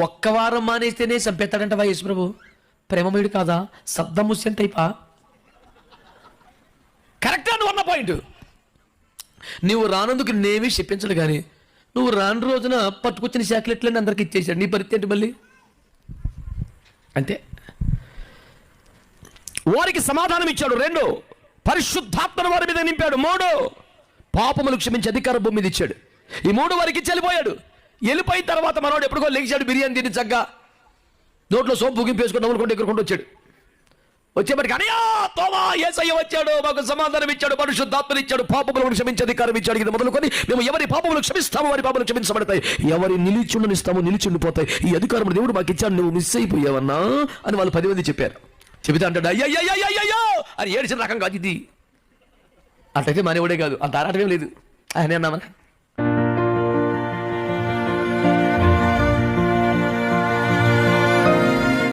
ఒక్క వారం మానేస్తేనే చంపేస్తాడంట యేసు ప్రభు. ప్రేమమయుడు కాదా? సద్దాం హుస్సేన్ టైపా? కరెక్టా నువ్వు అన్న పాయింట్? నువ్వు రానందుకు నేమీ చెప్పించడు, కానీ నువ్వు రాని రోజున పట్టుకొచ్చిన చాక్లెట్లన్నీ అందరికి ఇచ్చేసాడు. నీ పరిస్థితి ఏంటి మళ్ళీ? అంతే. వారికి సమాధానం ఇచ్చాడు. 2, పరిశుద్ధాత్మను వారి మీద నింపాడు. 3, పాపములు క్షమించి అధికారం భూమి మీద ఇచ్చాడు. ఈ 3 వారికి ఇచ్చి వెళ్ళిపోయాడు. వెళ్ళిపోయిన తర్వాత మనోడు ఎప్పుడుకో లెగిచాడు, బిర్యానీ తిని చక్కగా నోట్లో సోపు బుగింపు వేసుకుని నవ్వులుకుంటూ ఎగురుకుంటూ వచ్చాడు. వచ్చేప్పటికి అనియా తోమా యేసయ్య వచ్చాడు, మాకు సమాధానం ఇచ్చాడు, పరిశుద్ధాత్మను ఇచ్చాడు, పాపములను క్షమించే అధికారం ఇచ్చాడు. ఇది మొదలుకొని మేము ఎవరి పాపములు క్షమిస్తామో వారి పాపములు క్షమించబడతాయి, ఎవరి నిలిచుండనిస్తామో నిలిచుండిపోతాయి. ఈ అధికారం దేవుడు మాకు ఇచ్చాడు, నువ్వు మిస్ అయిపోయావన్నా అని వాళ్ళు 10 మంది చెప్పారు. చెబితే అంటాడు అయ్యయ్యో అని ఏడ్చిన రకం కాదు ఇది. అట్లయితే మానేవాడే కాదు, అంత ఆరాటమేం లేదు. ఆయన అన్నామన్నా